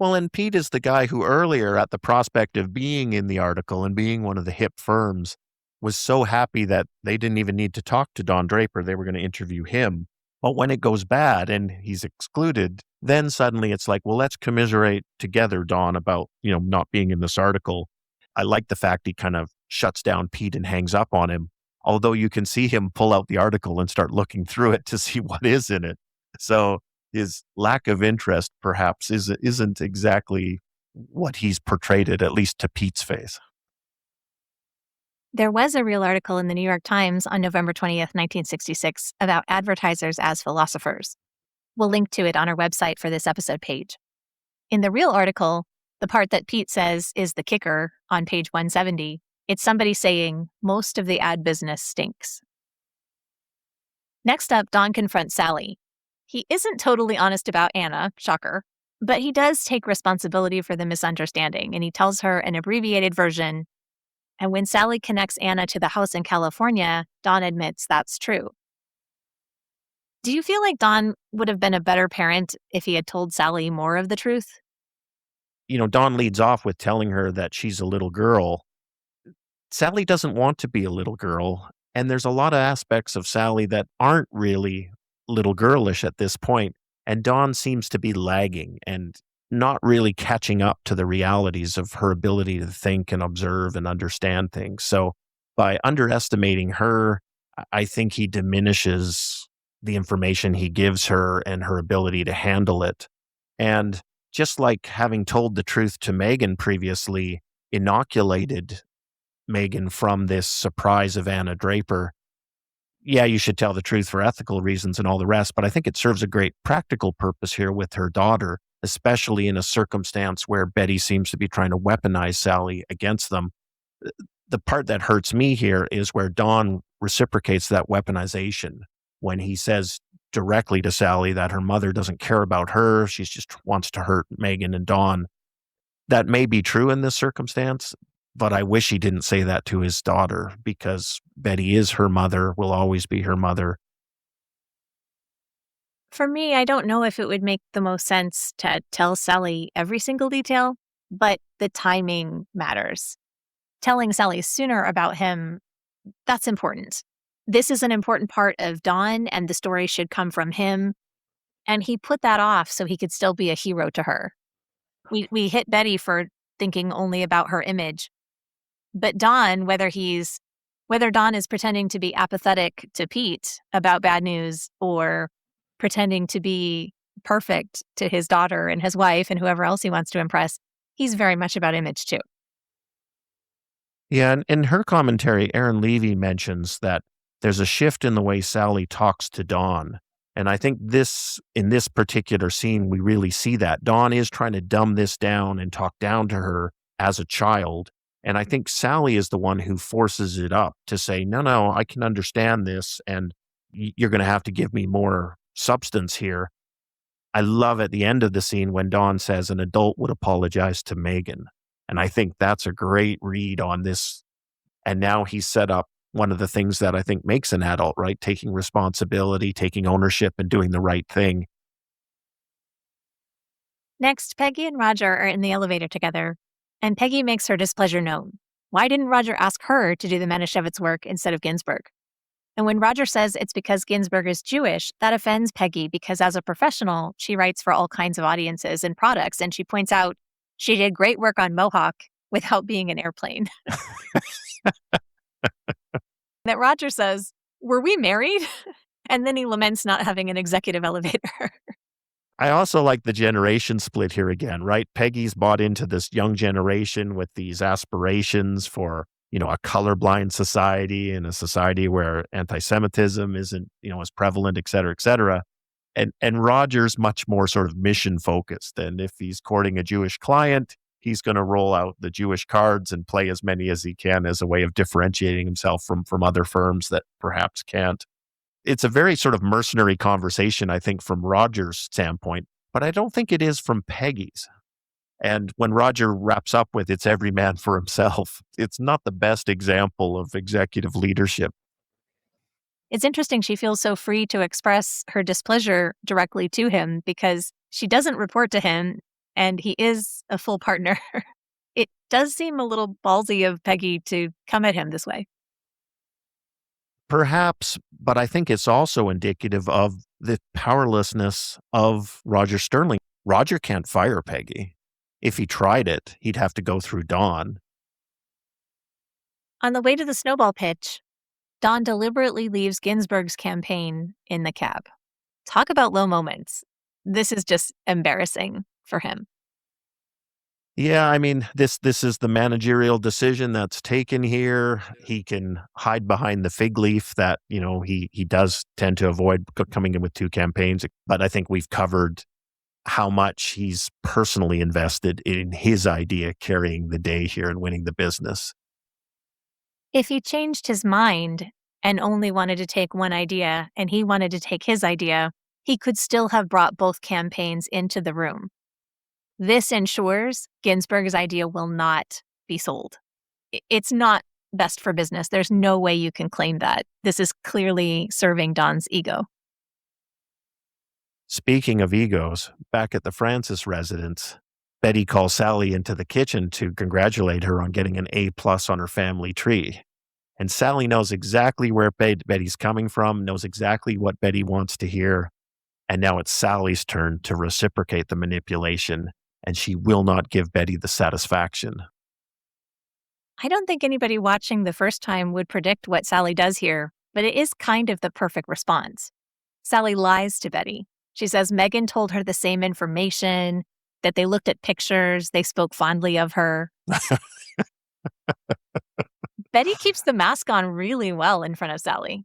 Well, and Pete is the guy who earlier, at the prospect of being in the article and being one of the hip firms, was so happy that they didn't even need to talk to Don Draper. They were going to interview him. But when it goes bad and he's excluded, then suddenly it's like, well, let's commiserate together, Don, about, not being in this article. I like the fact he kind of shuts down Pete and hangs up on him, although you can see him pull out the article and start looking through it to see what is in it. So his lack of interest perhaps isn't exactly what he's portrayed it, at least to Pete's face. There was a real article in the New York Times on November 20th, 1966, about advertisers as philosophers. We'll link to it on our website for this episode page. In the real article, the part that Pete says is the kicker on page 170, it's somebody saying, "Most of the ad business stinks." Next up, Don confronts Sally. He isn't totally honest about Anna, shocker, but he does take responsibility for the misunderstanding, and he tells her an abbreviated version. And when Sally connects Anna to the house in California, Don admits that's true. Do you feel like Don would have been a better parent if he had told Sally more of the truth? Don leads off with telling her that she's a little girl. Sally doesn't want to be a little girl, and there's a lot of aspects of Sally that aren't really little girlish at this point, and Dawn seems to be lagging and not really catching up to the realities of her ability to think and observe and understand things. So by underestimating her, I think he diminishes the information he gives her and her ability to handle it. And just like having told the truth to Megan previously inoculated Megan from this surprise of Anna Draper. Yeah, you should tell the truth for ethical reasons and all the rest, but I think it serves a great practical purpose here with her daughter, especially in a circumstance where Betty seems to be trying to weaponize Sally against them. The part that hurts me here is where Don reciprocates that weaponization when he says directly to Sally that her mother doesn't care about her, she just wants to hurt Megan and Dawn. That may be true in this circumstance, but I wish he didn't say that to his daughter because Betty is her mother, will always be her mother. For me, I don't know if it would make the most sense to tell Sally every single detail, but the timing matters. Telling Sally sooner about him, that's important. This is an important part of Dawn, and the story should come from him. And he put that off so he could still be a hero to her. We hit Betty for thinking only about her image. But Don, whether Don is pretending to be apathetic to Pete about bad news or pretending to be perfect to his daughter and his wife and whoever else he wants to impress, he's very much about image too. Yeah, and in her commentary, Aaron Levy mentions that there's a shift in the way Sally talks to Dawn. And I think in this particular scene, we really see that. Dawn is trying to dumb this down and talk down to her as a child. And I think Sally is the one who forces it up to say, no, I can understand this, and you're going to have to give me more substance here. I love at the end of the scene when Dawn says an adult would apologize to Megan. And I think that's a great read on this. And now he's set up one of the things that I think makes an adult, right? Taking responsibility, taking ownership, and doing the right thing. Next, Peggy and Roger are in the elevator together, and Peggy makes her displeasure known. Why didn't Roger ask her to do the Manischewitz work instead of Ginsberg? And when Roger says it's because Ginsberg is Jewish, that offends Peggy because as a professional, she writes for all kinds of audiences and products, and she points out she did great work on Mohawk without being an airplane. That Roger says, "Were we married?" And then he laments not having an executive elevator. I also like the generation split here again, right? Peggy's bought into this young generation with these aspirations for, a colorblind society and a society where anti-Semitism isn't, as prevalent, et cetera, et cetera. And Roger's much more sort of mission focused. And if he's courting a Jewish client, He's going to roll out the Jewish cards and play as many as he can as a way of differentiating himself from other firms that perhaps can't. It's a very sort of mercenary conversation, I think, from Roger's standpoint, but I don't think it is from Peggy's. And when Roger wraps up with "it's every man for himself," it's not the best example of executive leadership. It's interesting she feels so free to express her displeasure directly to him because she doesn't report to him and he is a full partner. It does seem a little ballsy of Peggy to come at him this way. Perhaps, but I think it's also indicative of the powerlessness of Roger Sterling. Roger can't fire Peggy. If he tried it, he'd have to go through Dawn. On the way to the snowball pitch, Don deliberately leaves Ginsberg's campaign in the cab. Talk about low moments. This is just embarrassing for him. Yeah, I mean, this is the managerial decision that's taken here. He can hide behind the fig leaf that, he does tend to avoid coming in with two campaigns. But I think we've covered how much he's personally invested in his idea carrying the day here and winning the business. If he changed his mind and only wanted to take one idea and he wanted to take his idea, he could still have brought both campaigns into the room. This ensures Ginsberg's idea will not be sold. It's not best for business. There's no way you can claim that. This is clearly serving Don's ego. Speaking of egos, back at the Francis residence, Betty calls Sally into the kitchen to congratulate her on getting an A+ on her family tree. And Sally knows exactly where Betty's coming from, knows exactly what Betty wants to hear. And now it's Sally's turn to reciprocate the manipulation, and she will not give Betty the satisfaction. I don't think anybody watching the first time would predict what Sally does here, but it is kind of the perfect response. Sally lies to Betty. She says Megan told her the same information, that they looked at pictures, they spoke fondly of her. Betty keeps the mask on really well in front of Sally,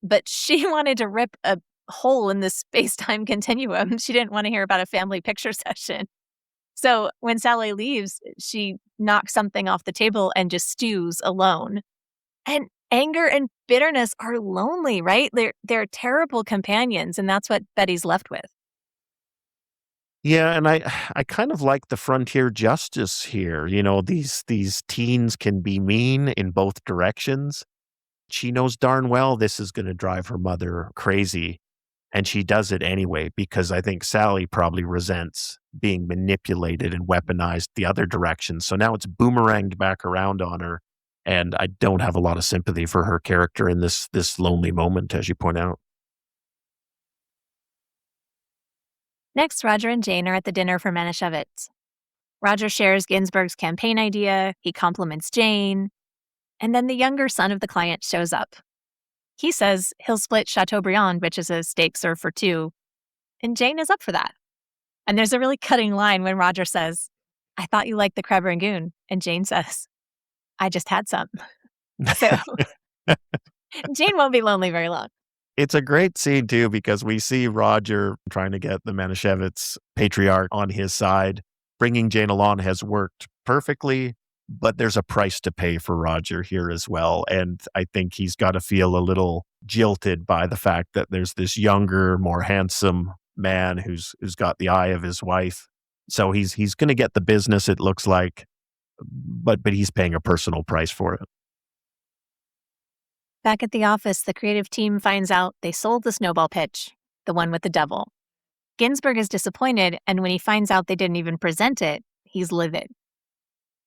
but she wanted to rip a hole in the space-time continuum. She didn't want to hear about a family picture session. So when Sally leaves, she knocks something off the table and just stews alone. And anger and bitterness are lonely, right? They're terrible companions, and that's what Betty's left with. Yeah, and I kind of like the frontier justice here. These teens can be mean in both directions. She knows darn well this is going to drive her mother crazy, and she does it anyway because I think Sally probably resents being manipulated and weaponized the other direction. So now it's boomeranged back around on her, and I don't have a lot of sympathy for her character in this lonely moment, as you point out. Next, Roger and Jane are at the dinner for Manischewitz. Roger shares Ginsberg's campaign idea, he compliments Jane, and then the younger son of the client shows up. He says he'll split Chateaubriand, which is a steak served for two, and Jane is up for that. And there's a really cutting line when Roger says, "I thought you liked the crab rangoon," and Jane says, "I just had some." So Jane won't be lonely very long. It's a great scene, too, because we see Roger trying to get the Manischewitz patriarch on his side. Bringing Jane along has worked perfectly, but there's a price to pay for Roger here as well. And I think he's got to feel a little jilted by the fact that there's this younger, more handsome man who's got the eye of his wife. So he's going to get the business, it looks like, but he's paying a personal price for it. Back at the office, the creative team finds out they sold the snowball pitch, the one with the devil. Ginsberg is disappointed, and when he finds out they didn't even present it, he's livid.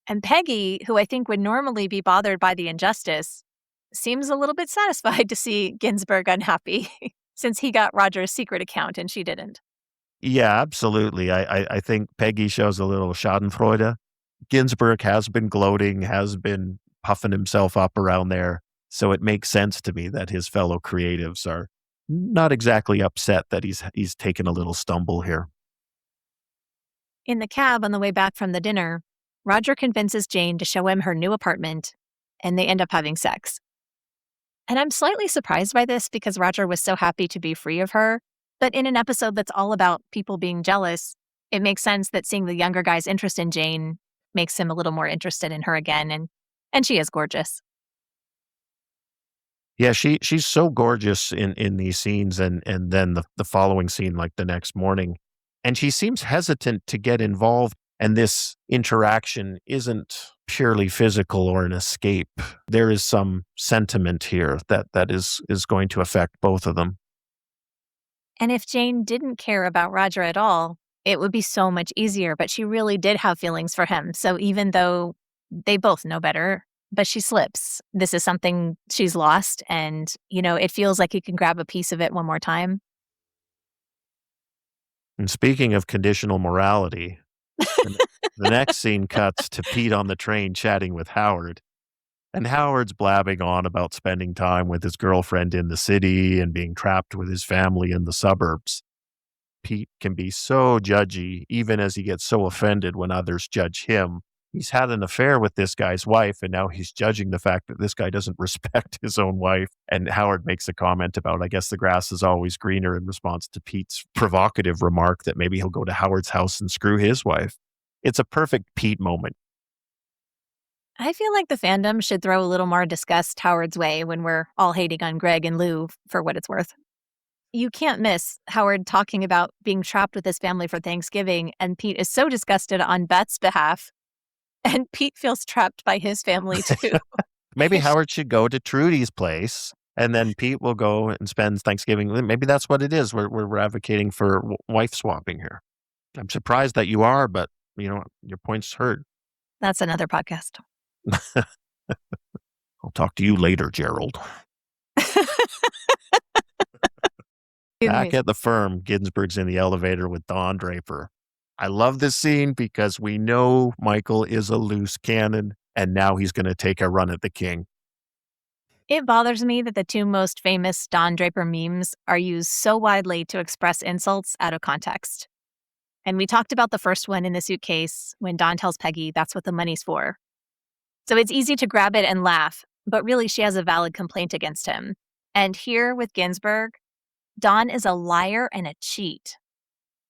And Peggy, who I think would normally be bothered by the injustice, seems a little bit satisfied to see Ginsberg unhappy, since he got Roger's secret account and she didn't. Yeah, absolutely. I think Peggy shows a little schadenfreude. Ginsberg has been gloating, has been puffing himself up around there. So it makes sense to me that his fellow creatives are not exactly upset that he's taken a little stumble here. In the cab on the way back from the dinner, Roger convinces Jane to show him her new apartment, and they end up having sex. And I'm slightly surprised by this because Roger was so happy to be free of her, but in an episode that's all about people being jealous, it makes sense that seeing the younger guy's interest in Jane makes him a little more interested in her again, and she is gorgeous. Yeah, she's so gorgeous in these scenes and then the following scene, like the next morning. And she seems hesitant to get involved, and this interaction isn't purely physical or an escape. There is some sentiment here that is going to affect both of them. And if Jane didn't care about Roger at all, it would be so much easier, but she really did have feelings for him. So even though they both know better, but she slips. This is something she's lost, and, it feels like he can grab a piece of it one more time. And speaking of conditional morality, the the next scene cuts to Pete on the train chatting with Howard. And Howard's blabbing on about spending time with his girlfriend in the city and being trapped with his family in the suburbs. Pete can be so judgy, even as he gets so offended when others judge him. He's had an affair with this guy's wife, and now he's judging the fact that this guy doesn't respect his own wife. And Howard makes a comment about, I guess the grass is always greener in response to Pete's provocative remark that maybe he'll go to Howard's house and screw his wife. It's a perfect Pete moment. I feel like the fandom should throw a little more disgust Howard's way when we're all hating on Greg and Lou for what it's worth. You can't miss Howard talking about being trapped with his family for Thanksgiving, and Pete is so disgusted on Beth's behalf, and Pete feels trapped by his family too. Maybe Howard should go to Trudy's place, and then Pete will go and spend Thanksgiving. Maybe that's what it is. We're advocating for wife swapping here. I'm surprised that you are, but your point's heard. That's another podcast. I'll talk to you later, Gerald. Excuse Back me. at the firm, Ginsberg's in the elevator with Don Draper. I love this scene because we know Michael is a loose cannon, and now he's going to take a run at the king. It bothers me that the two most famous Don Draper memes are used so widely to express insults out of context. And we talked about the first one in the suitcase when Don tells Peggy that's what the money's for. So it's easy to grab it and laugh, but really she has a valid complaint against him. And here with Ginsberg, Don is a liar and a cheat.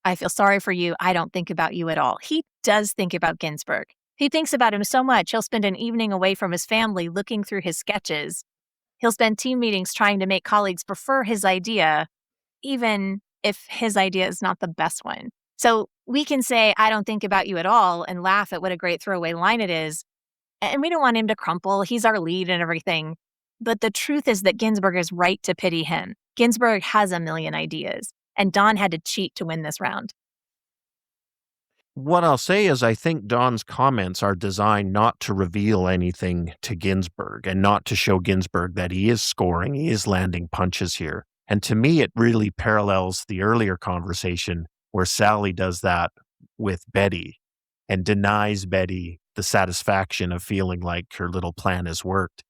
I feel sorry for you. I don't think about you at all. He does think about Ginsberg. He thinks about him so much, he'll spend an evening away from his family looking through his sketches. He'll spend team meetings trying to make colleagues prefer his idea, even if his idea is not the best one. So we can say, I don't think about you at all, and laugh at what a great throwaway line it is. And we don't want him to crumple. He's our lead and everything. But the truth is that Ginsberg is right to pity him. Ginsberg has a million ideas, and Don had to cheat to win this round. What I'll say is I think Don's comments are designed not to reveal anything to Ginsberg and not to show Ginsberg that he is scoring, he is landing punches here. And to me, it really parallels the earlier conversation where Sally does that with Betty and denies Betty the satisfaction of feeling like her little plan has worked.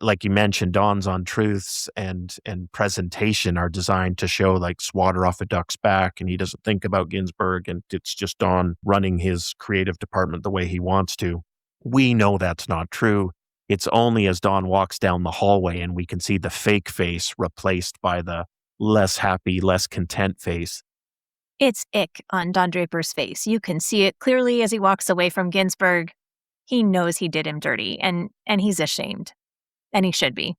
Like you mentioned, Don's untruths and presentation are designed to show like swatter off a duck's back, and he doesn't think about Ginsberg, and it's just Don running his creative department the way he wants to. We know that's not true. It's only as Don walks down the hallway and we can see the fake face replaced by the less happy, less content face. It's ick on Don Draper's face. You can see it clearly as he walks away from Ginsberg. He knows he did him dirty, and he's ashamed. And he should be.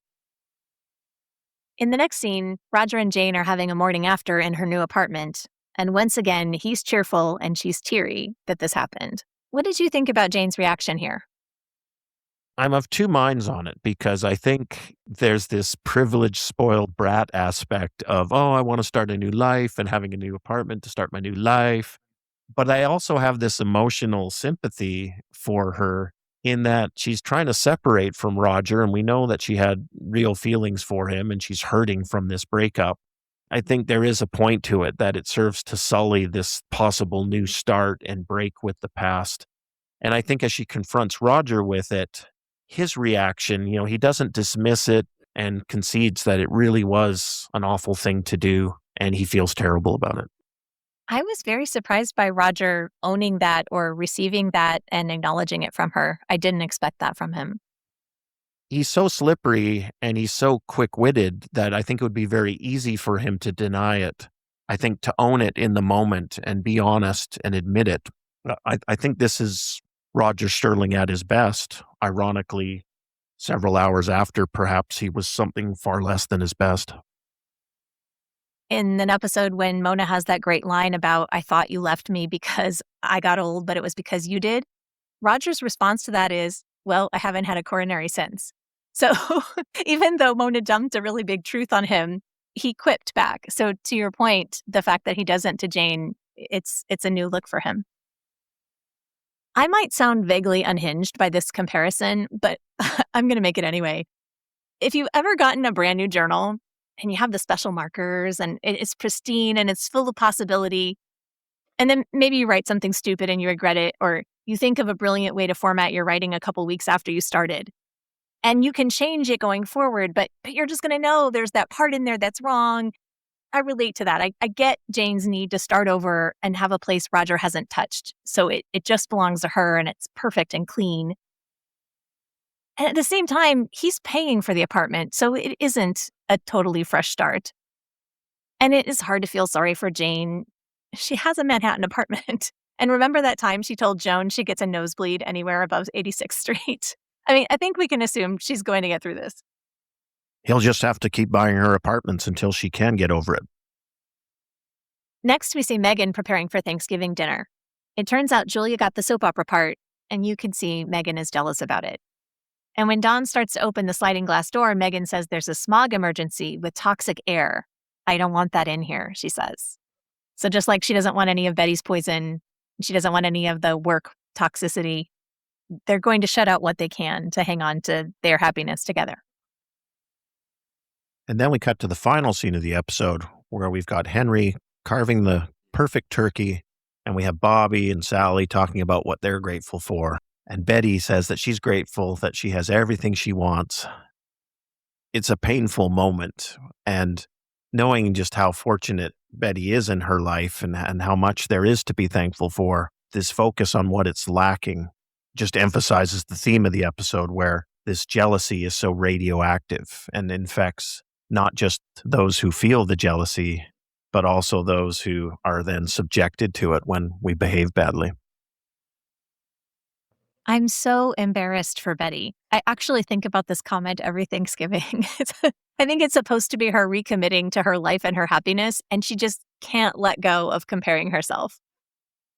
In the next scene, Roger and Jane are having a morning after in her new apartment, and once again, he's cheerful and she's teary that this happened. What did you think about Jane's reaction here? I'm of two minds on it because I think there's this privileged, spoiled brat aspect of, oh, I want to start a new life and having a new apartment to start my new life. But I also have this emotional sympathy for her in that she's trying to separate from Roger, and we know that she had real feelings for him and she's hurting from this breakup. I think there is a point to it that it serves to sully this possible new start and break with the past. And I think as she confronts Roger with it, his reaction, he doesn't dismiss it and concedes that it really was an awful thing to do, and he feels terrible about it. I was very surprised by Roger owning that or receiving that and acknowledging it from her. I didn't expect that from him. He's so slippery and he's so quick-witted that I think it would be very easy for him to deny it. I think to own it in the moment and be honest and admit it. I think this is Roger Sterling at his best. Ironically, several hours after, perhaps he was something far less than his best. In an episode when Mona has that great line about, I thought you left me because I got old, but it was because you did, Roger's response to that is, well, I haven't had a coronary since. So even though Mona dumped a really big truth on him, he quipped back. So to your point, the fact that he doesn't to Jane, it's a new look for him. I might sound vaguely unhinged by this comparison, but I'm going to make it anyway. If you've ever gotten a brand new journal and you have the special markers and it's pristine and it's full of possibility, and then maybe you write something stupid and you regret it, or you think of a brilliant way to format your writing a couple weeks after you started, and you can change it going forward, but you're just going to know there's that part in there that's wrong. I relate to that. I get Jane's need to start over and have a place Roger hasn't touched. So it just belongs to her and it's perfect and clean. And at the same time, he's paying for the apartment, so it isn't a totally fresh start. And it is hard to feel sorry for Jane. She has a Manhattan apartment. And remember that time she told Joan she gets a nosebleed anywhere above 86th Street? I mean, I think we can assume she's going to get through this. He'll just have to keep buying her apartments until she can get over it. Next, we see Megan preparing for Thanksgiving dinner. It turns out Julia got the soap opera part, and you can see Megan is jealous about it. And when Dawn starts to open the sliding glass door, Megan says there's a smog emergency with toxic air. I don't want that in here, she says. So just like she doesn't want any of Betty's poison, she doesn't want any of the work toxicity, they're going to shut out what they can to hang on to their happiness together. And then we cut to the final scene of the episode where we've got Henry carving the perfect turkey, and we have Bobby and Sally talking about what they're grateful for. And Betty says that she's grateful that she has everything she wants. It's a painful moment, and knowing just how fortunate Betty is in her life and how much there is to be thankful for, this focus on what it's lacking just emphasizes the theme of the episode, where this jealousy is so radioactive and infects not just those who feel the jealousy, but also those who are then subjected to it when we behave badly. I'm so embarrassed for Betty. I actually think about this comment every Thanksgiving. I think it's supposed to be her recommitting to her life and her happiness, and she just can't let go of comparing herself.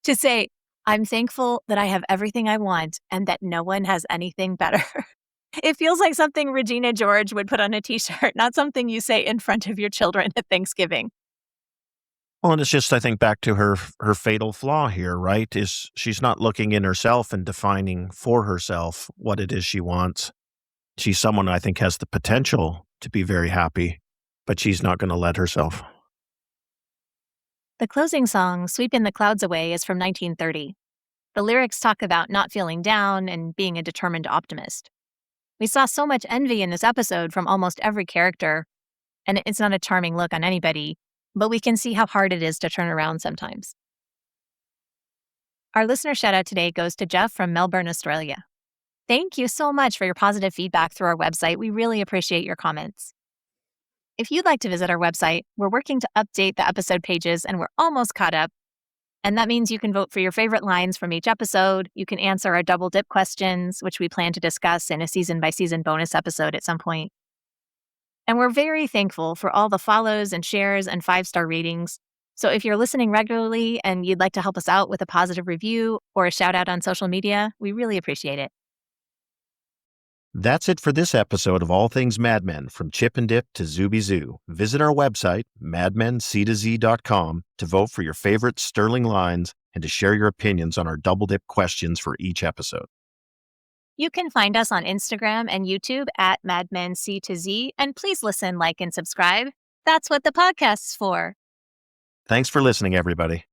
To say, I'm thankful that I have everything I want and that no one has anything better. It feels like something Regina George would put on a t-shirt, not something you say in front of your children at Thanksgiving. Well, and it's just, I think, back to her fatal flaw here, right? Is she's not looking in herself and defining for herself what it is she wants. She's someone I think has the potential to be very happy, but she's not going to let herself. The closing song, Sweeping the Clouds Away, is from 1930. The lyrics talk about not feeling down and being a determined optimist. We saw so much envy in this episode from almost every character, and it's not a charming look on anybody, but we can see how hard it is to turn around sometimes. Our listener shout-out today goes to Jeff from Melbourne, Australia. Thank you so much for your positive feedback through our website. We really appreciate your comments. If you'd like to visit our website, we're working to update the episode pages, and we're almost caught up. And that means you can vote for your favorite lines from each episode. You can answer our double dip questions, which we plan to discuss in a season-by-season bonus episode at some point. And we're very thankful for all the follows and shares and 5-star ratings. So if you're listening regularly and you'd like to help us out with a positive review or a shout out on social media, we really appreciate it. That's it for this episode of All Things Mad Men, from Chip and Dip to Zooby Zoo. Visit our website, madmenctozee.com, to vote for your favorite sterling lines and to share your opinions on our double dip questions for each episode. You can find us on Instagram and YouTube at madmenctozee, and please listen, like, and subscribe. That's what the podcast's for. Thanks for listening, everybody.